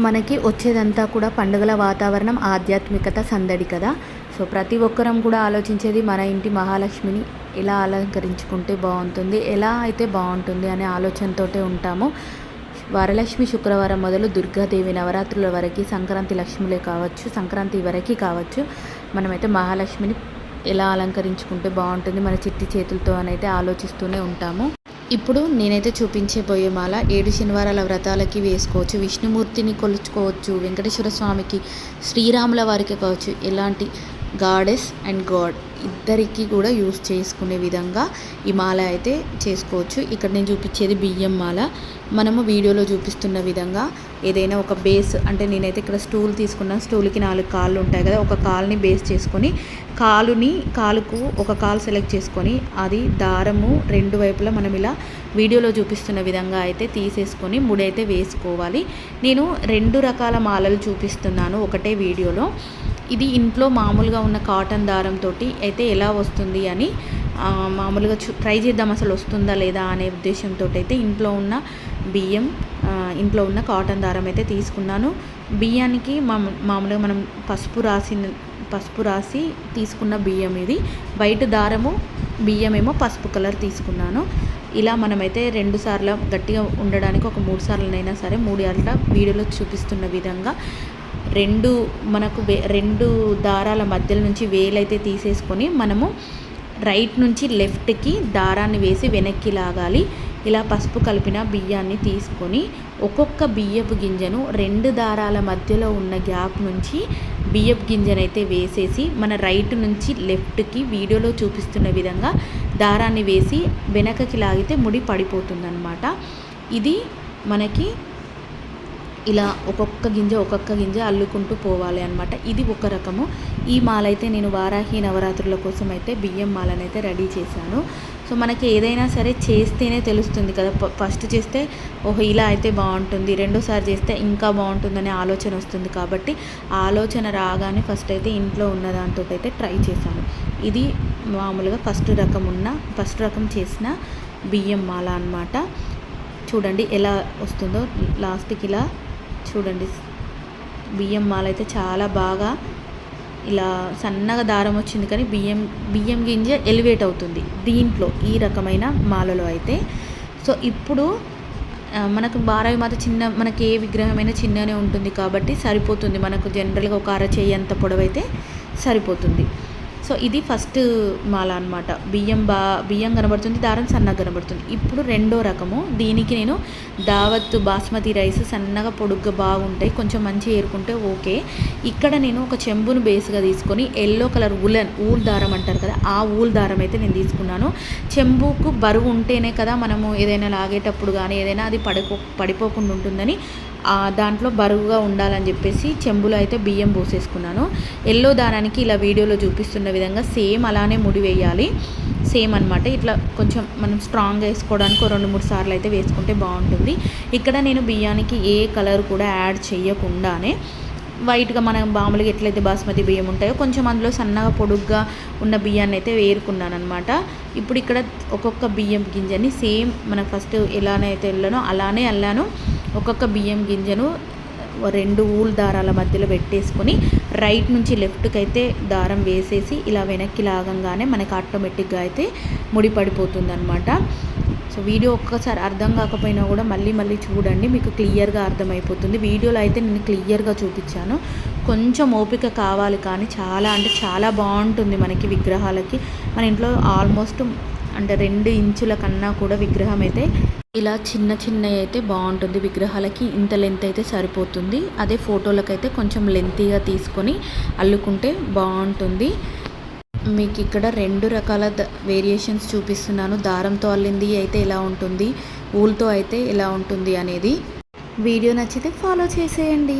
మనకి వచ్చేదంతా కూడా పండుగల వాతావరణం, ఆధ్యాత్మికత, సందడి కదా. సో ప్రతి ఒక్కరం కూడా ఆలోచించేది మన ఇంటి మహాలక్ష్మిని ఎలా అలంకరించుకుంటే బాగుంటుంది, ఎలా అయితే బాగుంటుంది అనే ఆలోచనతోటే ఉంటాము. వరలక్ష్మి శుక్రవారం మొదలు దుర్గాదేవి నవరాత్రుల వరకు, సంక్రాంతి లక్ష్మిలే కావచ్చు, సంక్రాంతి వరకు కావచ్చు, మనమైతే మహాలక్ష్మిని ఎలా అలంకరించుకుంటే బాగుంటుంది మన చిట్టి చేతులతో అని అయితే ఆలోచిస్తూనే ఉంటాము. ఇప్పుడు నేనైతే చూపించబోయే మాల 7 శనివారాల వ్రతాలకి వేసుకోవచ్చు, విష్ణుమూర్తిని కొలుచుకోవచ్చు, వెంకటేశ్వర స్వామికి, శ్రీరాముల వారికి కావచ్చు, ఎలాంటి గాడెస్ అండ్ గాడ్ ఇద్దరికి కూడా యూస్ చేసుకునే విధంగా ఈ మాల అయితే చేసుకోవచ్చు. ఇక్కడ నేను చూపించేది బియ్యం మాల. మనము వీడియోలో చూపిస్తున్న విధంగా ఏదైనా ఒక బేస్, అంటే నేనైతే ఇక్కడ స్టూల్ తీసుకున్నా, స్టూల్కి 4 కాళ్ళు ఉంటాయి కదా, ఒక కాలుని బేస్ చేసుకొని కాలుకు ఒక కాలు సెలెక్ట్ చేసుకొని అది దారము 2 వైపులా మనం ఇలా వీడియోలో చూపిస్తున్న విధంగా అయితే తీసేసుకొని ముడైతే వేసుకోవాలి. నేను 2 రకాల మాలలు చూపిస్తున్నాను ఒకటే వీడియోలో. ఇది ఇంట్లో మామూలుగా ఉన్న కాటన్ దారంతో అయితే ఎలా వస్తుంది అని మామూలుగా ట్రై చేద్దాం, అసలు వస్తుందా లేదా అనే ఉద్దేశంతో అయితే ఇంట్లో ఉన్న కాటన్ దారం అయితే తీసుకున్నాను. బియ్యానికి మామూలుగా మనం పసుపు రాసి తీసుకున్న బియ్యం ఇది. వైట్ దారము బియ్యమేమో పసుపు కలర్ తీసుకున్నాను. ఇలా మనమైతే 2 సార్లు గట్టిగా ఉండడానికి ఒక 3 సార్లనైనా సరే 3 అట్లా వీడియోలో చూపిస్తున్న విధంగా మనకు 2 దారాల మధ్యలో నుంచి వేలైతే తీసేసుకొని మనము రైట్ నుంచి లెఫ్ట్కి దారాన్ని వేసి వెనక్కి లాగాలి. ఇలా పసుపు కలిపిన బియ్యాన్ని తీసుకొని ఒక్కొక్క బియ్యపు గింజను 2 దారాల మధ్యలో ఉన్న గ్యాప్ నుంచి బియ్యపు గింజనైతే వేసేసి మన రైట్ నుంచి లెఫ్ట్కి వీడియోలో చూపిస్తున్న విధంగా దారాన్ని వేసి వెనకకి లాగితే ముడి పడిపోతుందన్నమాట. ఇది మనకి ఇలా ఒక్కొక్క గింజ అల్లుకుంటూ పోవాలి అనమాట. ఇది ఒక రకము. ఈ మాల అయితే నేను వారాహి నవరాత్రుల కోసం అయితే బియ్యం మాలనైతే రెడీ చేశాను. సో మనకి ఏదైనా సరే చేస్తేనే తెలుస్తుంది కదా. ఫస్ట్ చేస్తే ఓహో ఇలా అయితే బాగుంటుంది, రెండోసారి చేస్తే ఇంకా బాగుంటుందనే ఆలోచన వస్తుంది. కాబట్టి ఆలోచన రాగానే ఫస్ట్ అయితే ఇంట్లో ఉన్న దాంతో అయితే ట్రై చేశాను. ఇది మామూలుగా ఫస్ట్ రకం చేసిన బియ్యం మాల అన్నమాట. చూడండి ఎలా వస్తుందో లాస్ట్కి. ఇలా చూడండి, బియ్యం మాల అయితే చాలా బాగా ఇలా సన్నగా దారం వచ్చింది, కానీ బియ్యం గింజ ఎలివేట్ అవుతుంది దీంట్లో, ఈ రకమైన మాలలో అయితే. సో ఇప్పుడు మనకు వారాహి మాత మనకి ఏ విగ్రహమైనా చిన్ననే ఉంటుంది కాబట్టి సరిపోతుంది. మనకు జనరల్గా ఒక అరచేయి అంత పొడవైతే సరిపోతుంది. సో ఇది ఫస్ట్ మాల అనమాట. బియ్యం కనబడుతుంది, దారం సన్నగా కనబడుతుంది. ఇప్పుడు 2వ రకము. దీనికి నేను దావత్ బాస్మతి రైస్ సన్నగా పొడుగ్గా బాగుంటాయి, కొంచెం మంచి ఏరుకుంటే ఓకే. ఇక్కడ నేను ఒక చెంబును బేస్గా తీసుకొని ఎల్లో కలర్ ఊల్ దారం అంటారు కదా, ఆ ఊల్ దారం అయితే నేను తీసుకున్నాను. చెంబుకు బరువు ఉంటేనే కదా మనము ఏదైనా లాగేటప్పుడు కానీ ఏదైనా అది పడిపోకుండా ఉంటుందని దాంట్లో బరువుగా ఉండాలని చెప్పేసి చెంబులో అయితే బియ్యం పోసేసుకున్నాను. ఎల్లో దారానికి ఇలా వీడియోలో చూపిస్తున్న విధంగా సేమ్ అలానే ముడి వేయాలి. సేమ్ అనమాట. ఇట్లా కొంచెం మనం స్ట్రాంగ్గా వేసుకోవడానికి 2-3 సార్లు అయితే వేసుకుంటే బాగుంటుంది. ఇక్కడ నేను బియ్యానికి ఏ కలర్ కూడా యాడ్ చేయకుండానే వైట్గా మనం మామూలుగా ఎట్లయితే బాస్మతి బియ్యం ఉంటాయో కొంచెం అందులో సన్నగా పొడుగ్గా ఉన్న బియ్యాన్ని అయితే వేరుకున్నాను అనమాట. ఇప్పుడు ఇక్కడ ఒక్కొక్క బియ్యం గింజని సేమ్ మనకు ఫస్ట్ ఎలానైతే వెళ్ళానో అలానే అల్లాను. ఒక్కొక్క బియ్యం గింజను 2 ఊల్ దారాల మధ్యలో పెట్టేసుకొని రైట్ నుంచి లెఫ్ట్కి అయితే దారం వేసేసి ఇలా వెనక్కి లాగంగానే మనకి ఆటోమేటిక్గా అయితే ముడి పడిపోతుంది అనమాట. సో వీడియో ఒక్కసారి అర్థం కాకపోయినా కూడా మళ్ళీ చూడండి, మీకు క్లియర్గా అర్థమైపోతుంది. వీడియోలో అయితే నేను క్లియర్గా చూపించాను. కొంచెం ఓపిక కావాలి, కానీ చాలా అంటే చాలా బాగుంటుంది మనకి విగ్రహాలకి. మన ఇంట్లో ఆల్మోస్ట్ అంటే 2 ఇంచుల కన్నా కూడా విగ్రహం అయితే ఇలా చిన్న అయితే బాగుంటుంది. విగ్రహాలకి ఇంత లెంత్ అయితే సరిపోతుంది. అదే ఫోటోలకైతే కొంచెం లెంతీగా తీసుకొని అల్లుకుంటే బాగుంటుంది. మీకు ఇక్కడ 2 రకాల వేరియేషన్స్ చూపిస్తున్నాను. దారంతో అల్లింది అయితే ఎలా ఉంటుంది, ఊల్తో అయితే ఎలా ఉంటుంది అనేది. వీడియో నచ్చితే ఫాలో చేసేయండి.